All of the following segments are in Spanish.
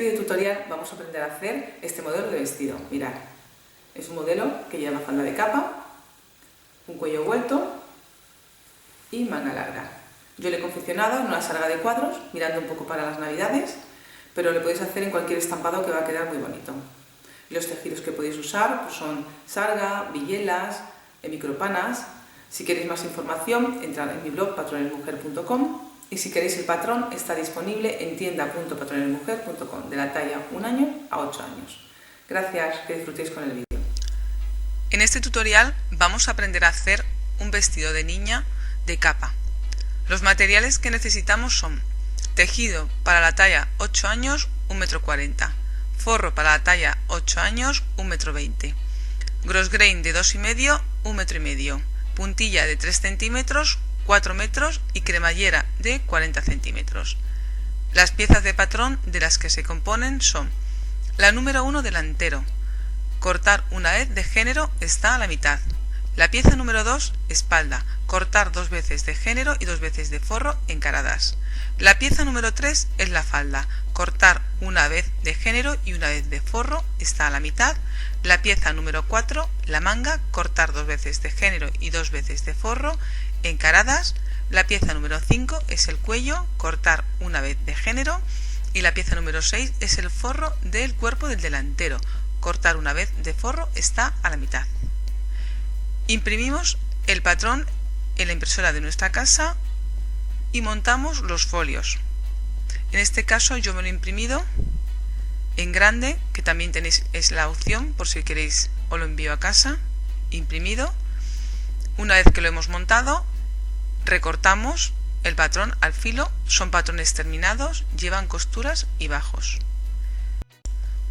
video tutorial vamos a aprender a hacer este modelo de vestido. Mirad, es un modelo que lleva falda de capa, un cuello vuelto y manga larga. Yo le he confeccionado en una sarga de cuadros, mirando un poco para las navidades, pero lo podéis hacer en cualquier estampado que va a quedar muy bonito. Los tejidos que podéis usar pues son sarga, villelas, micropanas. Si queréis más información, entrad en mi blog patronelmujer.com y si queréis el patrón está disponible en tienda.patronelmujer.com de la talla 1 año a 8 años. Gracias, que disfrutéis con el vídeo. En este tutorial vamos a aprender a hacer un vestido de niña de capa. Los materiales que necesitamos son tejido para la talla 8 años 1,40 m, forro para la talla 8 años 1,20 m, grosgrain de 2,5 1,5 m, puntilla de 3 centímetros, 4 metros y cremallera de 40 centímetros. Las piezas de patrón de las que se componen son: la número 1 delantero, cortar una vez de género está a la mitad. La pieza número 2 espalda, cortar 2 veces de género y 2 veces de forro encaradas. La pieza número 3 es la falda, cortar una vez de género y una vez de forro está a la mitad. La pieza número 4, la manga, cortar 2 veces de género y 2 veces de forro encaradas. La pieza número 5 es el cuello, cortar una vez de género. Y la pieza número 6 es el forro del cuerpo del delantero, cortar una vez de forro está a la mitad. Imprimimos el patrón en la impresora de nuestra casa y montamos los folios. En este caso yo me lo he imprimido en grande, que también tenéis es la opción por si queréis, os lo envío a casa imprimido. Una vez que lo hemos montado, recortamos el patrón al filo. Son patrones terminados, llevan costuras y bajos.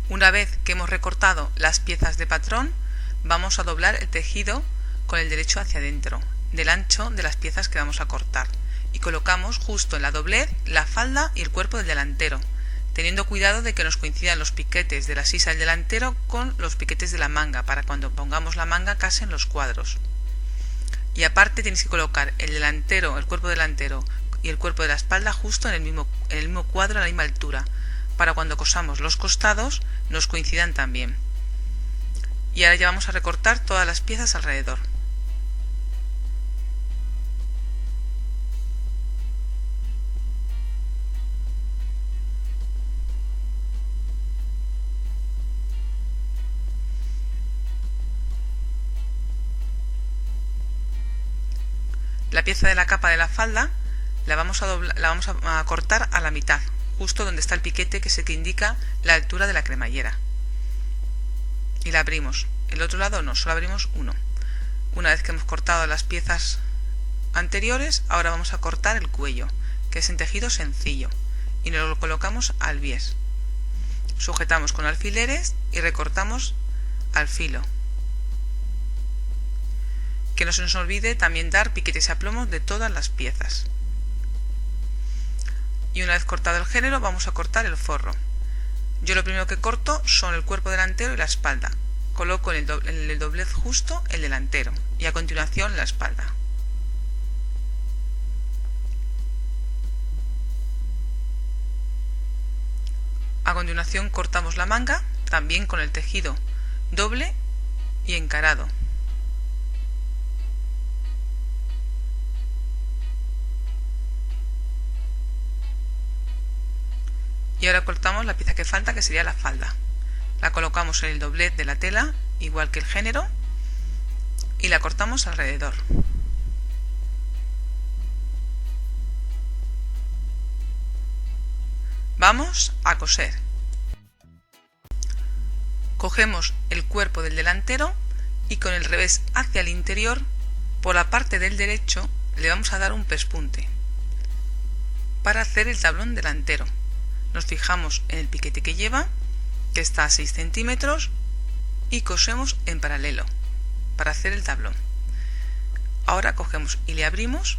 Una vez que hemos recortado las piezas de patrón, vamos a doblar el tejido con el derecho hacia adentro, del ancho de las piezas que vamos a cortar, y colocamos justo en la doblez la falda y el cuerpo del delantero, teniendo cuidado de que nos coincidan los piquetes de la sisa del delantero con los piquetes de la manga, para cuando pongamos la manga casen los cuadros. Y aparte tenéis que colocar el delantero, el cuerpo delantero y el cuerpo de la espalda justo en el mismo cuadro, a la misma altura, para cuando cosamos los costados nos coincidan también. Y ahora ya vamos a recortar todas las piezas alrededor. La pieza de la capa de la falda la vamos a cortar a la mitad, justo donde está el piquete, que es el que indica la altura de la cremallera. Y la abrimos. El otro lado no, solo abrimos uno. Una vez que hemos cortado las piezas anteriores, ahora vamos a cortar el cuello, que es en tejido sencillo, y nos lo colocamos al bies. Sujetamos con alfileres y recortamos al filo. Que no se nos olvide también dar piquetes a plomos de todas las piezas. Y una vez cortado el género, vamos a cortar el forro. Yo lo primero que corto son el cuerpo delantero y la espalda. Coloco en el doblez justo el delantero y a continuación la espalda. A continuación cortamos la manga, también con el tejido doble y encarado. Y ahora cortamos la pieza que falta, que sería la falda. La colocamos en el doblez de la tela, igual que el género, y la cortamos alrededor. Vamos a coser. Cogemos el cuerpo del delantero y con el revés hacia el interior, por la parte del derecho, le vamos a dar un pespunte para hacer el tablón delantero. Nos fijamos en el piquete que lleva, que está a 6 centímetros, y cosemos en paralelo para hacer el tablón. Ahora cogemos y le abrimos,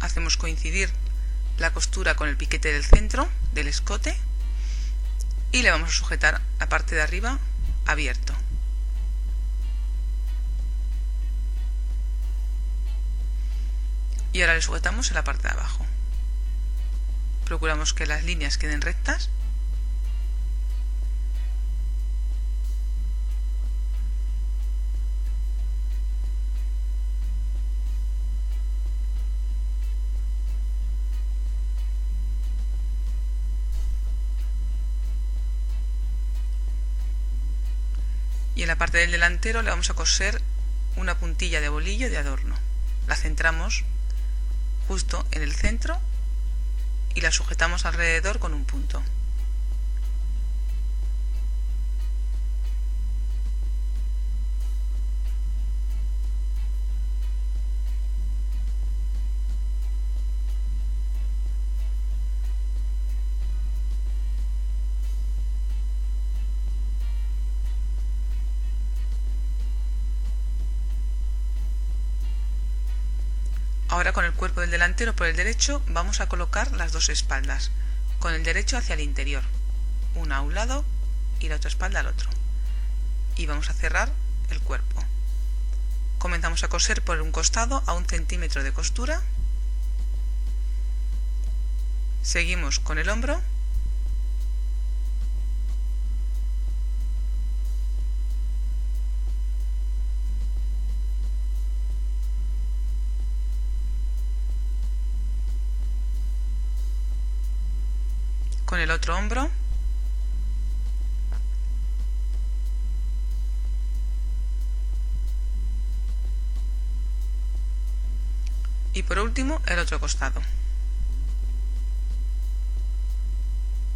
hacemos coincidir la costura con el piquete del centro del escote y le vamos a sujetar la parte de arriba abierto. Y ahora le sujetamos en la parte de abajo. Procuramos que las líneas queden rectas. Y en la parte del delantero le vamos a coser una puntilla de bolillo de adorno. La centramos justo en el centro y la sujetamos alrededor con un punto. Ahora con el cuerpo del delantero por el derecho vamos a colocar las dos espaldas, con el derecho hacia el interior, una a un lado y la otra espalda al otro. Y vamos a cerrar el cuerpo. Comenzamos a coser por un costado a 1 centímetro de costura. Seguimos con el hombro. Con el otro hombro. Y por último el otro costado.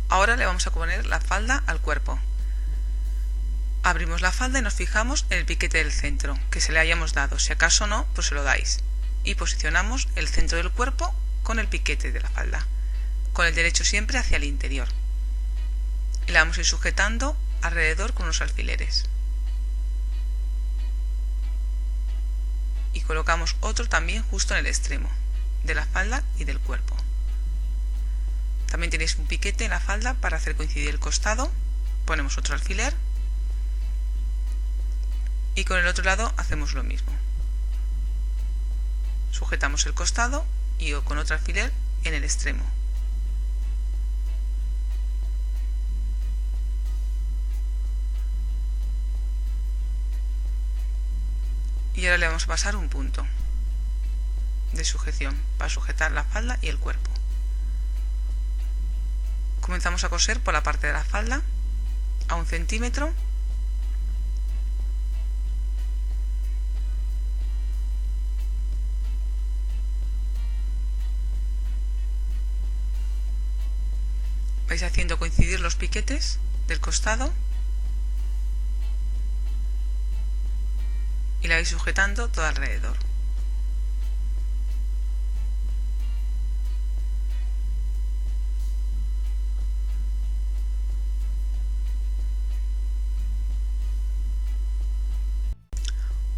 Ahora le vamos a poner la falda al cuerpo. Abrimos la falda y nos fijamos en el piquete del centro que se le hayamos dado. Si acaso no, pues se lo dais. Y posicionamos el centro del cuerpo con el piquete de la falda, con el derecho siempre hacia el interior. Y la vamos a ir sujetando alrededor con unos alfileres. Y colocamos otro también justo en el extremo de la falda y del cuerpo. También tenéis un piquete en la falda para hacer coincidir el costado. Ponemos otro alfiler. Y con el otro lado hacemos lo mismo. Sujetamos el costado y con otro alfiler en el extremo. Y ahora le vamos a pasar un punto de sujeción para sujetar la falda y el cuerpo. Comenzamos a coser por la parte de la falda a 1 centímetro. Vais haciendo coincidir los piquetes del costado y la vais sujetando todo alrededor.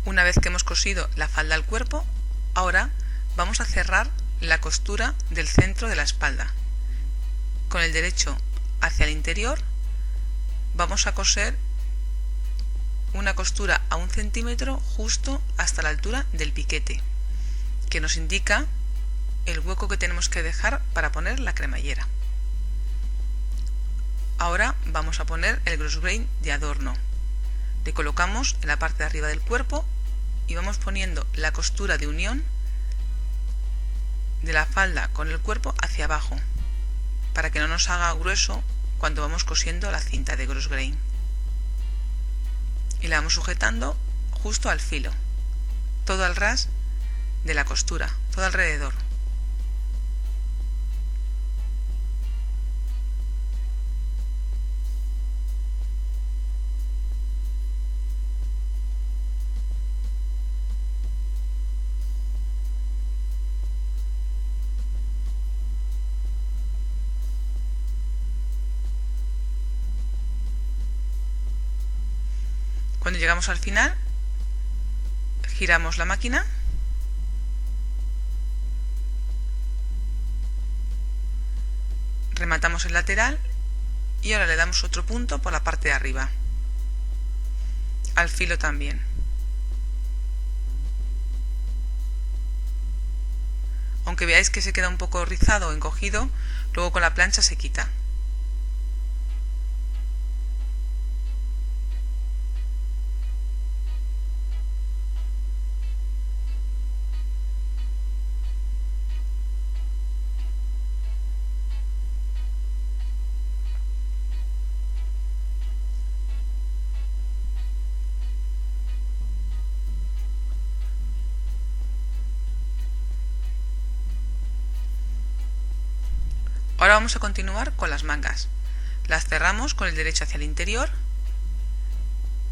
Una vez que hemos cosido la falda al cuerpo, ahora vamos a cerrar la costura del centro de la espalda. Con el derecho hacia el interior vamos a coser una costura a 1 centímetro justo hasta la altura del piquete, que nos indica el hueco que tenemos que dejar para poner la cremallera. Ahora vamos a poner el grosgrain de adorno. Le colocamos en la parte de arriba del cuerpo y vamos poniendo la costura de unión de la falda con el cuerpo hacia abajo, para que no nos haga grueso cuando vamos cosiendo la cinta de grosgrain. Y la vamos sujetando justo al filo, todo al ras de la costura, todo alrededor. Cuando llegamos al final, giramos la máquina rematamos el lateral y ahora le damos otro punto por la parte de arriba, al filo también. Aunque veáis que se queda un poco rizado o encogido, luego con la plancha se quita. Ahora vamos a continuar con las mangas. Las cerramos con el derecho hacia el interior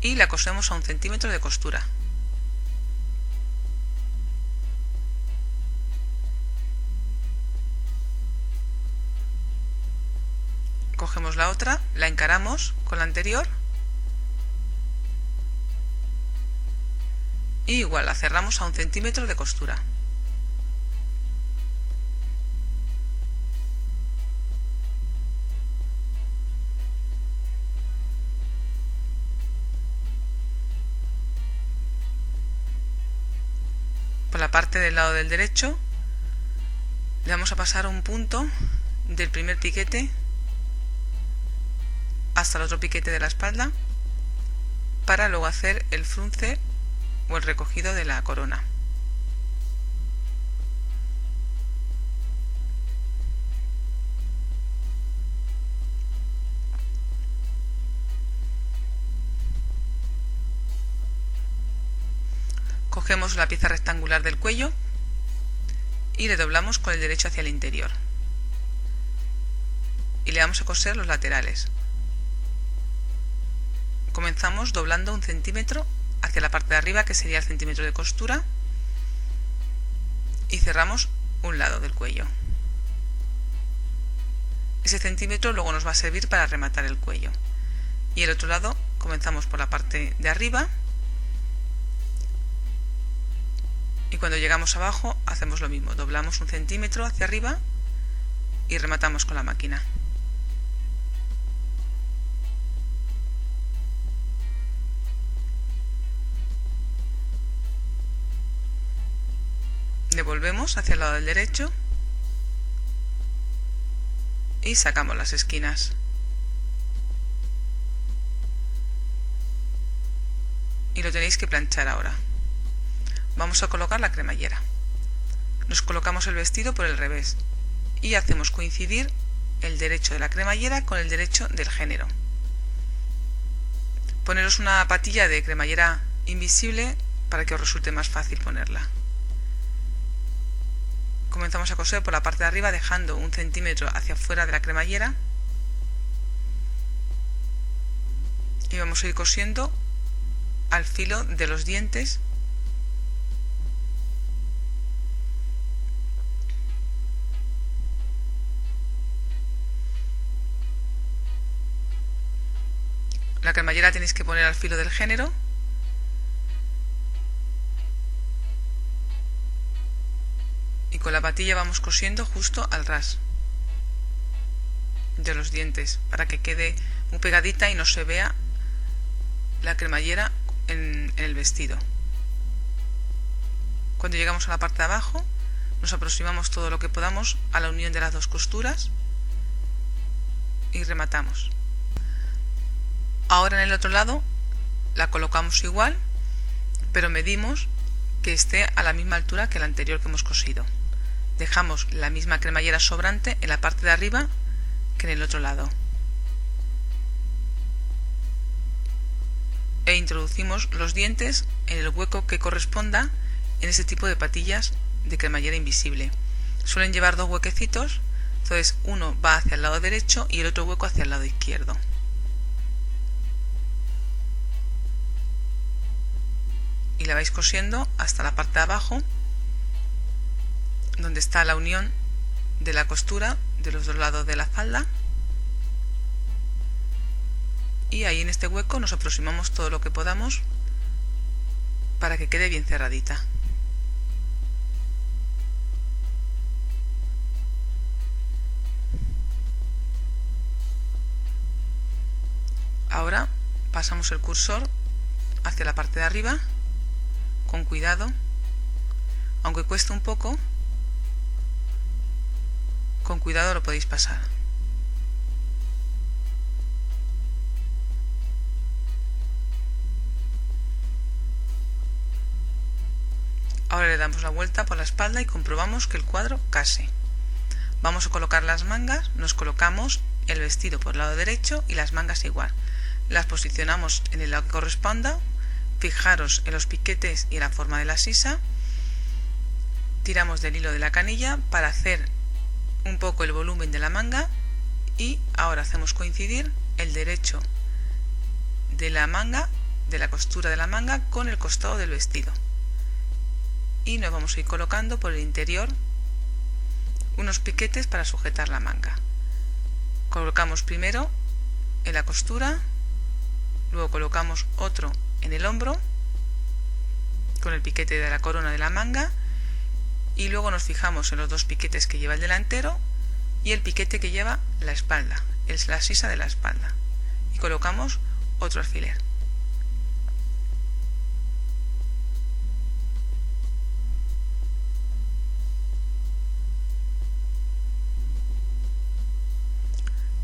y la cosemos a 1 centímetro de costura. Cogemos la otra, la encaramos con la anterior y igual la cerramos a 1 centímetro de costura. Por la parte del lado del derecho le vamos a pasar un punto del primer piquete hasta el otro piquete de la espalda para luego hacer el frunce o el recogido de la corona. Cogemos la pieza rectangular del cuello y le doblamos con el derecho hacia el interior y le vamos a coser los laterales. Comenzamos doblando 1 centímetro hacia la parte de arriba, que sería el centímetro de costura, y cerramos un lado del cuello. Ese centímetro luego nos va a servir para rematar el cuello. Y el otro lado comenzamos por la parte de arriba y cuando llegamos abajo hacemos lo mismo, doblamos 1 centímetro hacia arriba y rematamos con la máquina. Devolvemos hacia el lado del derecho y sacamos las esquinas. Y lo tenéis que planchar ahora. Vamos a colocar la cremallera. Nos colocamos el vestido por el revés y hacemos coincidir el derecho de la cremallera con el derecho del género. Poneros una patilla de cremallera invisible para que os resulte más fácil ponerla. Comenzamos a coser por la parte de arriba dejando 1 centímetro hacia afuera de la cremallera y vamos a ir cosiendo al filo de los dientes . La cremallera tenéis que poner al filo del género y con la patilla vamos cosiendo justo al ras de los dientes para que quede muy pegadita y no se vea la cremallera en el vestido. Cuando llegamos a la parte de abajo nos aproximamos todo lo que podamos a la unión de las dos costuras y rematamos. Ahora en el otro lado la colocamos igual, pero medimos que esté a la misma altura que la anterior que hemos cosido. Dejamos la misma cremallera sobrante en la parte de arriba que en el otro lado. E introducimos los dientes en el hueco que corresponda en ese tipo de patillas de cremallera invisible. Suelen llevar 2 huequecitos, entonces uno va hacia el lado derecho y el otro hueco hacia el lado izquierdo. Y la vais cosiendo hasta la parte de abajo, donde está la unión de la costura de los dos lados de la falda. Y ahí en este hueco nos aproximamos todo lo que podamos para que quede bien cerradita. Ahora pasamos el cursor hacia la parte de arriba con cuidado, aunque cueste un poco, Con cuidado lo podéis pasar. Ahora le damos la vuelta por la espalda y comprobamos que el cuadro case. Vamos a colocar las mangas, nos colocamos el vestido por el lado derecho y las mangas igual. Las posicionamos en el lado que corresponda, fijaros en los piquetes y en la forma de la sisa, tiramos del hilo de la canilla para hacer un poco el volumen de la manga y ahora hacemos coincidir el derecho de la manga, de la costura de la manga con el costado del vestido. Y nos vamos a ir colocando por el interior unos piquetes para sujetar la manga. Colocamos primero en la costura, luego colocamos otro en el hombro con el piquete de la corona de la manga y luego nos fijamos en los dos piquetes que lleva el delantero y el piquete que lleva la espalda, es la sisa de la espalda, y colocamos otro alfiler.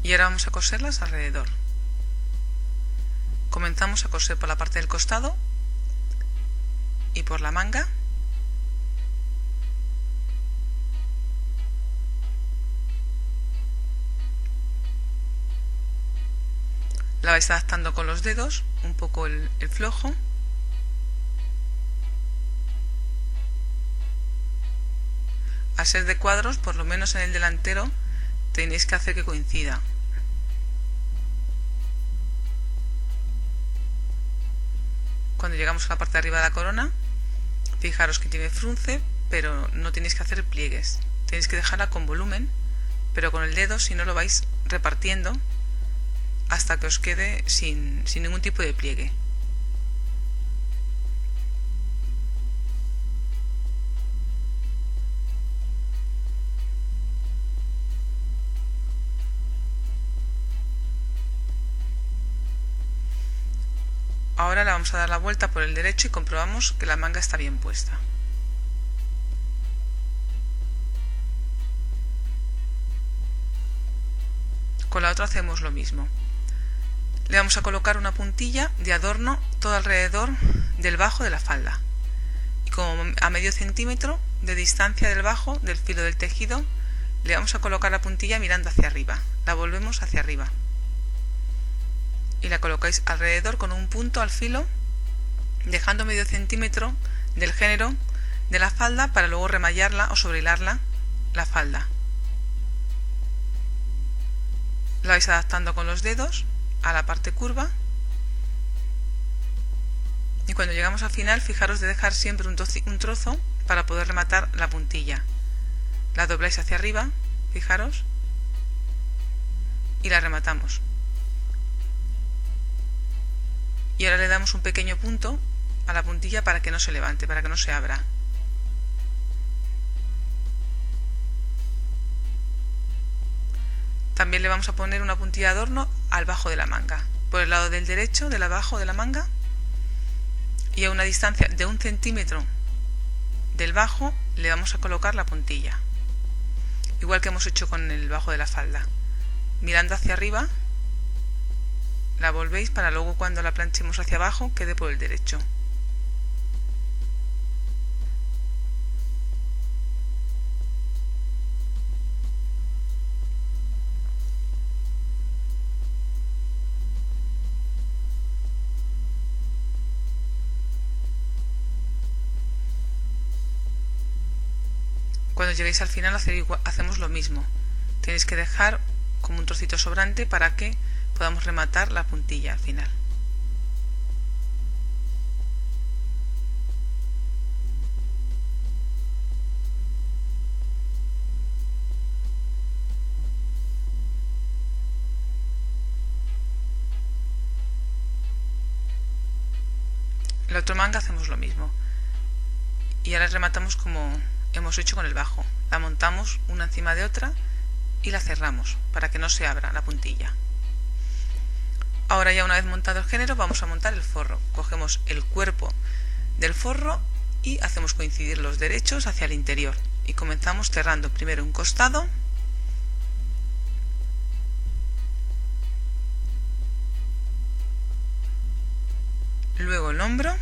Y ahora vamos a coserlas alrededor. Comenzamos a coser por la parte del costado y por la manga. La vais adaptando con los dedos, un poco el flojo. Al ser de cuadros, por lo menos en el delantero, tenéis que hacer que coincida. Cuando llegamos a la parte de arriba de la corona, fijaros que tiene frunce, pero no tenéis que hacer pliegues. Tenéis que dejarla con volumen, pero con el dedo, si no, lo vais repartiendo hasta que os quede sin ningún tipo de pliegue. Ahora le vamos a dar la vuelta por el derecho y comprobamos que la manga está bien puesta. Con la otra hacemos lo mismo. Le vamos a colocar una puntilla de adorno todo alrededor del bajo de la falda. Y como a medio centímetro de distancia del bajo, del filo del tejido, le vamos a colocar la puntilla mirando hacia arriba. La volvemos hacia arriba. Y la colocáis alrededor con un punto al filo, dejando medio centímetro del género de la falda para luego remallarla o sobrehilarla la falda. La vais adaptando con los dedos a la parte curva y cuando llegamos al final, fijaros de dejar siempre un trozo para poder rematar la puntilla. La dobláis hacia arriba, fijaros, y la rematamos. Y ahora le damos un pequeño punto a la puntilla para que no se levante, para que no se abra. También le vamos a poner una puntilla de adorno al bajo de la manga, por el lado del derecho, del abajo de la manga, y a una distancia de 1 centímetro del bajo le vamos a colocar la puntilla, igual que hemos hecho con el bajo de la falda. Mirando hacia arriba, la volvéis para luego cuando la planchemos hacia abajo quede por el derecho. Cuando lleguéis al final hacemos lo mismo. Tenéis que dejar como un trocito sobrante para que podamos rematar la puntilla al final. En la otra manga hacemos lo mismo. Y ahora rematamos como hemos hecho con el bajo. La montamos una encima de otra y la cerramos para que no se abra la puntilla. Ahora ya una vez montado el género vamos a montar el forro. Cogemos el cuerpo del forro y hacemos coincidir los derechos hacia el interior y comenzamos cerrando primero un costado luego el hombro,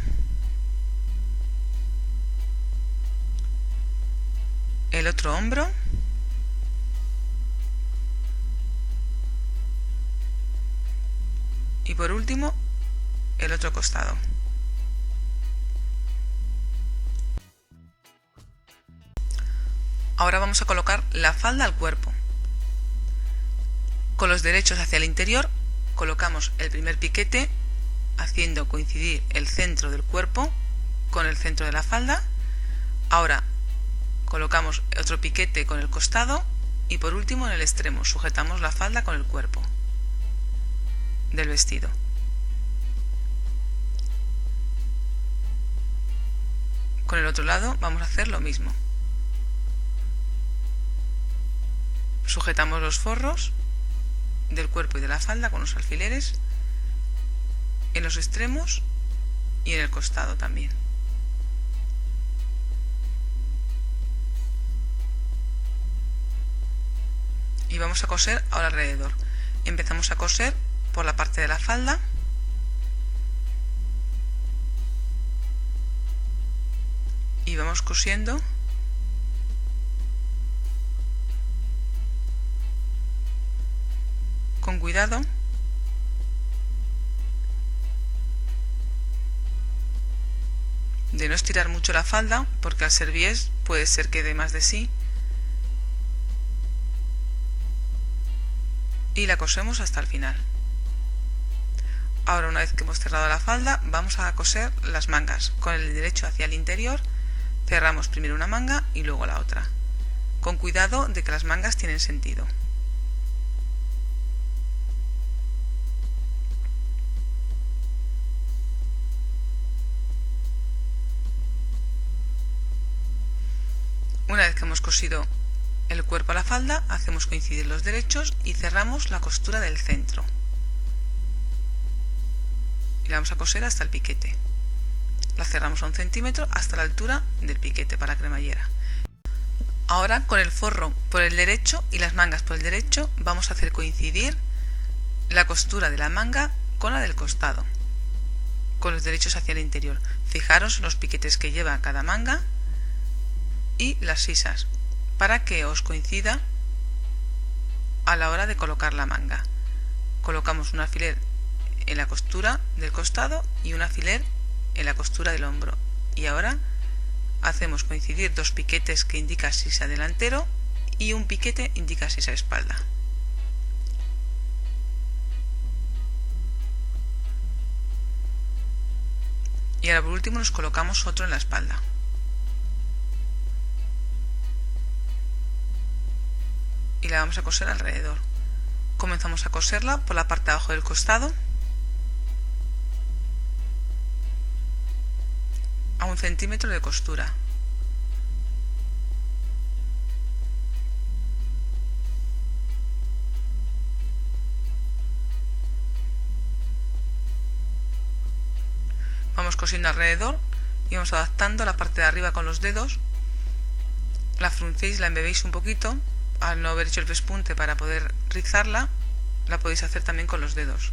el otro hombro, y por último el otro costado. Ahora vamos a colocar la falda al cuerpo. Con los derechos hacia el interior colocamos el primer piquete haciendo coincidir el centro del cuerpo con el centro de la falda. Ahora colocamos otro piquete con el costado y por último en el extremo sujetamos la falda con el cuerpo del vestido. Con el otro lado vamos a hacer lo mismo. Sujetamos los forros del cuerpo y de la falda con los alfileres en los extremos y en el costado también. Y vamos a coser ahora alrededor. Empezamos a coser por la parte de la falda. Y vamos cosiendo con cuidado de no estirar mucho la falda, porque al ser bies puede ser que dé más de sí, y la cosemos hasta el final. Ahora, una vez que hemos cerrado la falda, vamos a coser las mangas. Con el derecho hacia el interior cerramos primero una manga y luego la otra, con cuidado de que las mangas tienen sentido. Una vez que hemos cosido el cuerpo a la falda, hacemos coincidir los derechos y cerramos la costura del centro. Y la vamos a coser hasta el piquete. La cerramos a 1 centímetro hasta la altura del piquete para cremallera. Ahora, con el forro por el derecho y las mangas por el derecho, vamos a hacer coincidir la costura de la manga con la del costado, con los derechos hacia el interior. Fijaros los piquetes que lleva cada manga y las sisas, para que os coincida a la hora de colocar la manga. Colocamos un alfiler en la costura del costado y un alfiler en la costura del hombro, y ahora hacemos coincidir 2 piquetes que indica sisa delantero y un piquete indica sisa espalda. Y ahora por último nos colocamos otro en la espalda. Y la vamos a coser alrededor. Comenzamos a coserla por la parte de abajo del costado a 1 centímetro de costura. Vamos cosiendo alrededor y vamos adaptando la parte de arriba con los dedos. La fruncéis, la embebéis un poquito. Al no haber hecho el pespunte para poder rizarla, la podéis hacer también con los dedos.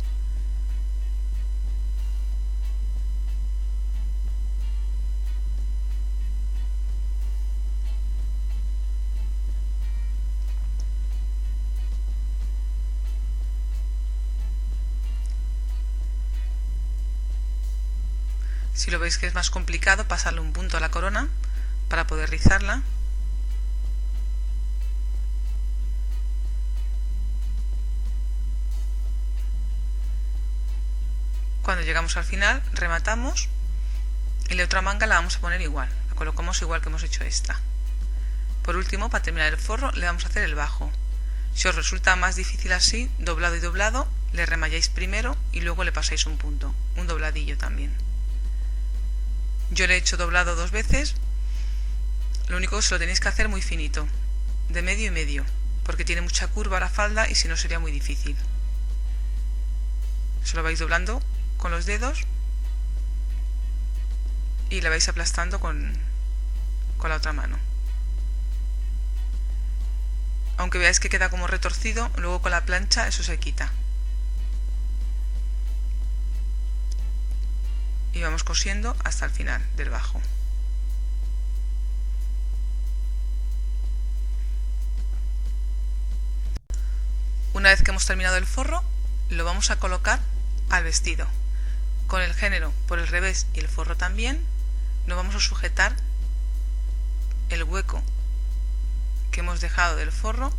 Si lo veis que es más complicado, pasarle un punto a la corona para poder rizarla. Cuando llegamos al final, rematamos y la otra manga la vamos a poner igual, la colocamos igual que hemos hecho esta. Por último, para terminar el forro, le vamos a hacer el bajo. Si os resulta más difícil así, doblado y doblado, le remalláis primero y luego le pasáis un punto, un dobladillo también. Yo le he hecho doblado 2 veces, lo único que se lo tenéis que hacer muy finito, de medio y medio, porque tiene mucha curva la falda y si no sería muy difícil. Se lo vais doblando con los dedos y la vais aplastando con la otra mano. Aunque veáis que queda como retorcido, luego con la plancha eso se quita. y vamos cosiendo hasta el final del bajo. Una vez que hemos terminado el forro, lo vamos a colocar al vestido. Con el género por el revés y el forro también, nos vamos a sujetar el hueco que hemos dejado del forro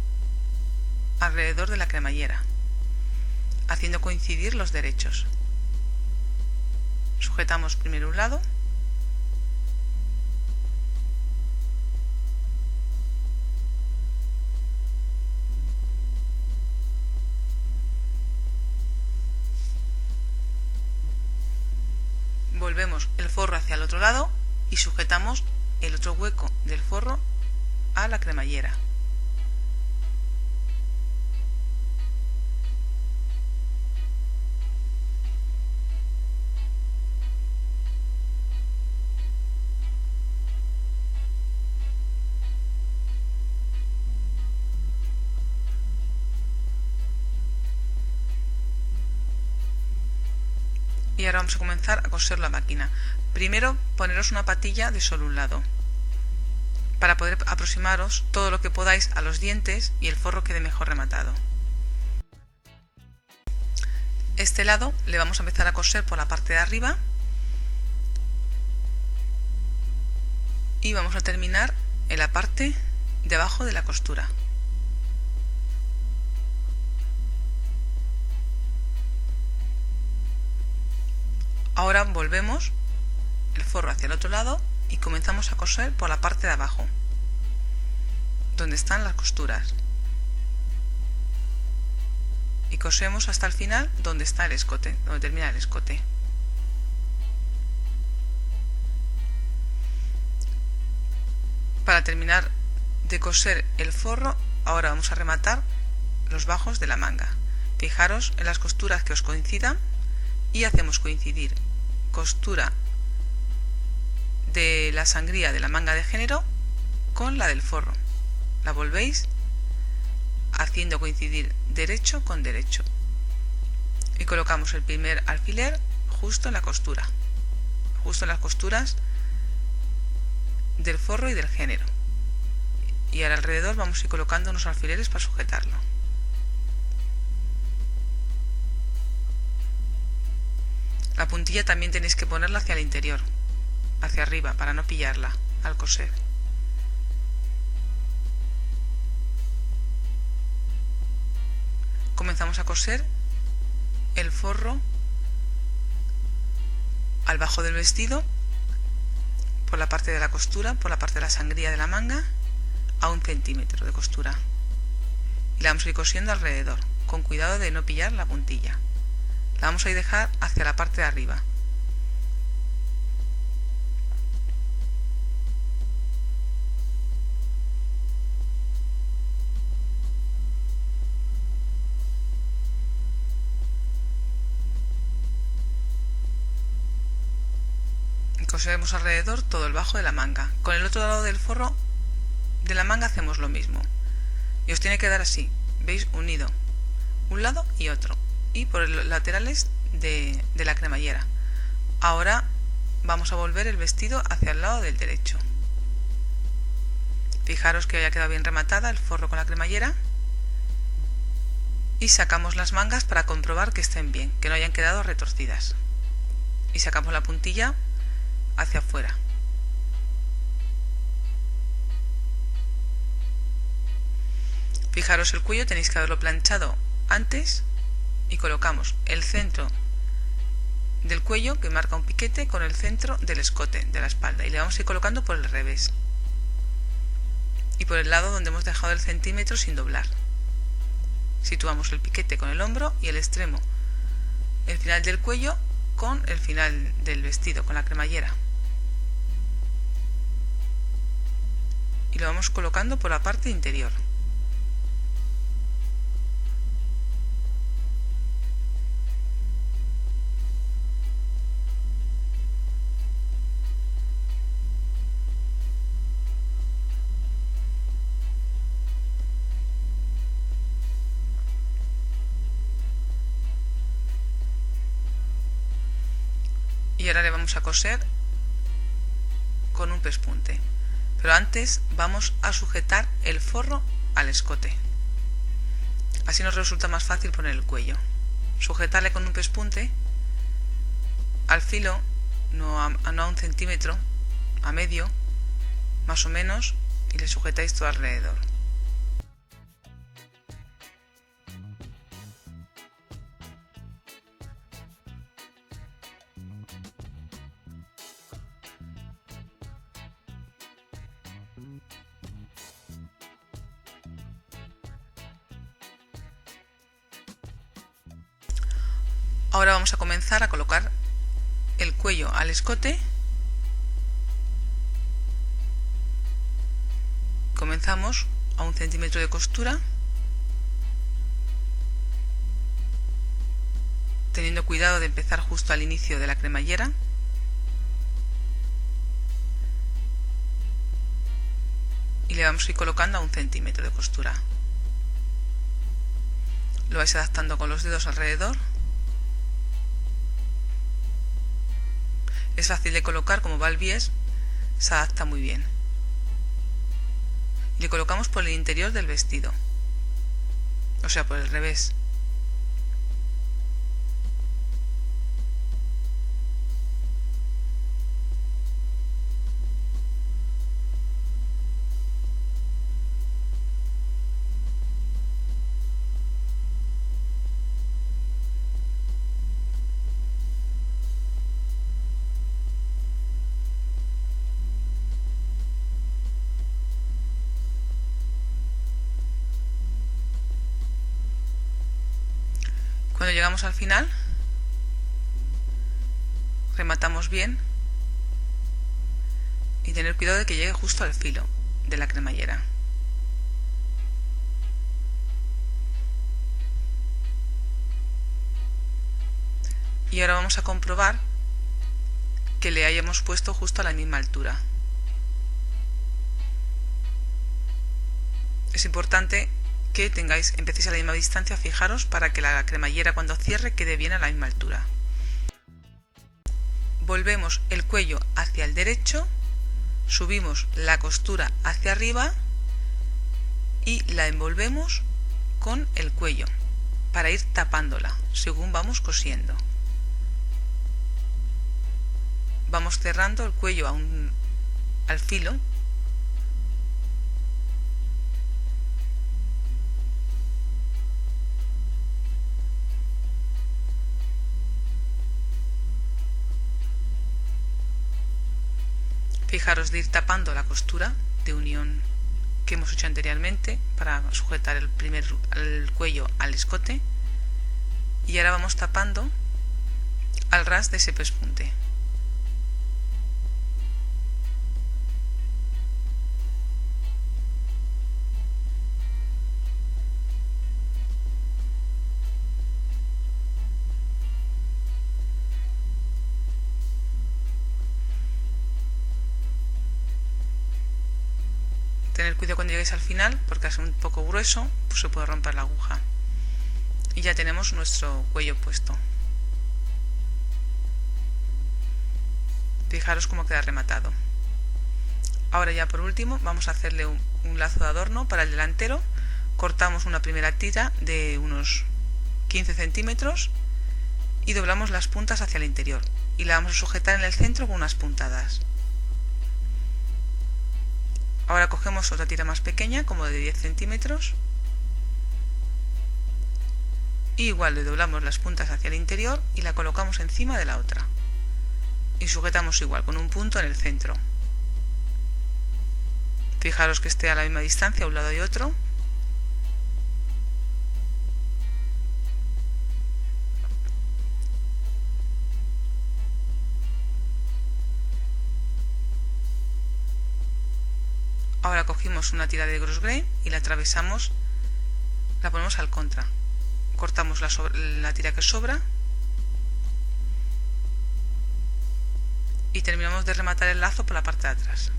alrededor de la cremallera, haciendo coincidir los derechos. Sujetamos primero un lado, volvemos el forro hacia el otro lado y sujetamos el otro hueco del forro a la cremallera. Y ahora vamos a comenzar a coser la máquina. Primero poneros una patilla de solo un lado, para poder aproximaros todo lo que podáis a los dientes y el forro quede mejor rematado. Este lado le vamos a empezar a coser por la parte de arriba y vamos a terminar en la parte de abajo de la costura. Ahora volvemos el forro hacia el otro lado y comenzamos a coser por la parte de abajo, donde están las costuras. Y cosemos hasta el final donde está el escote, donde termina el escote. Para terminar de coser el forro, ahora vamos a rematar los bajos de la manga. Fijaros en las costuras que os coincidan y hacemos coincidir costura de la sangría de la manga de género con la del forro. La volvéis haciendo coincidir derecho con derecho y colocamos el primer alfiler justo en la costura, justo en las costuras del forro y del género, y ahora alrededor vamos a ir colocando unos alfileres para sujetarlo. La puntilla también tenéis que ponerla hacia el interior, hacia arriba, para no pillarla al coser. Comenzamos a coser el forro al bajo del vestido, por la parte de la costura, por la parte de la sangría de la manga, a 1 centímetro de costura. Y la vamos a ir cosiendo alrededor, con cuidado de no pillar la puntilla. La vamos a ir dejar hacia la parte de arriba. Y coseremos alrededor todo el bajo de la manga. Con el otro lado del forro de la manga hacemos lo mismo. Y os tiene que dar así, ¿veis? Unido, un lado y otro. Y por los laterales de la cremallera. Ahora vamos a volver el vestido hacia el lado del derecho. Fijaros que haya quedado bien rematada el forro con la cremallera y sacamos las mangas para comprobar que estén bien, que no hayan quedado retorcidas, y sacamos la puntilla hacia afuera. Fijaros, el cuello tenéis que haberlo planchado antes y colocamos el centro del cuello, que marca un piquete, con el centro del escote de la espalda, y le vamos a ir colocando por el revés y por el lado donde hemos dejado el centímetro sin doblar. Situamos el piquete con el hombro y el extremo, el final del cuello con el final del vestido, con la cremallera, y lo vamos colocando por la parte interior. Y ahora le vamos vamos a coser con un pespunte. Pero antes vamos a sujetar el forro al escote. Así nos resulta más fácil poner el cuello. Sujetarle con un pespunte al filo, no a 1 centímetro, a medio, más o menos, y le sujetáis todo alrededor. Ahora vamos a comenzar a colocar el cuello al escote. Comenzamos a 1 centímetro de costura, teniendo cuidado de empezar justo al inicio de la cremallera. Y le vamos a ir colocando a 1 centímetro de costura. Lo vais adaptando con los dedos alrededor. Es fácil de colocar, como va el bies, se adapta muy bien. Y le colocamos por el interior del vestido, o sea, por el revés. Cuando llegamos al final, rematamos bien y tener cuidado de que llegue justo al filo de la cremallera. Y ahora vamos a comprobar que le hayamos puesto justo a la misma altura. Es importante que empecéis a la misma distancia, fijaros, para que la cremallera cuando cierre quede bien a la misma altura. Volvemos el cuello hacia el derecho, subimos la costura hacia arriba y la envolvemos con el cuello para ir tapándola según vamos cosiendo. Vamos cerrando el cuello al filo. Fijaros de ir tapando la costura de unión que hemos hecho anteriormente para sujetar el cuello al escote, y ahora vamos tapando al ras de ese pespunte. Tener cuidado cuando lleguéis al final, porque es un poco grueso, pues se puede romper la aguja. Y ya tenemos nuestro cuello puesto. Fijaros cómo queda rematado. Ahora ya por último vamos a hacerle un lazo de adorno para el delantero. Cortamos una primera tira de unos 15 centímetros y doblamos las puntas hacia el interior. Y la vamos a sujetar en el centro con unas puntadas. Ahora cogemos otra tira más pequeña, como de 10 centímetros, y igual le doblamos las puntas hacia el interior y la colocamos encima de la otra. Y sujetamos igual, con un punto en el centro. Fijaros que esté a la misma distancia un lado y otro. Ahora cogimos una tira de grosgrain y la atravesamos, la ponemos al contra. Cortamos la tira que sobra y terminamos de rematar el lazo por la parte de atrás.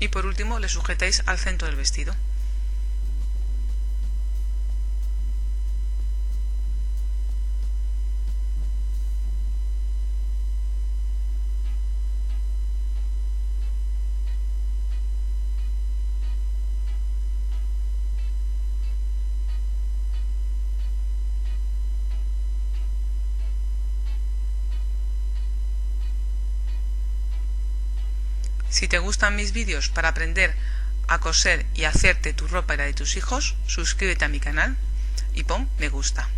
y por último le sujetáis al centro del vestido. Si te gustan mis vídeos para aprender a coser y hacerte tu ropa y la de tus hijos, suscríbete a mi canal y pon me gusta.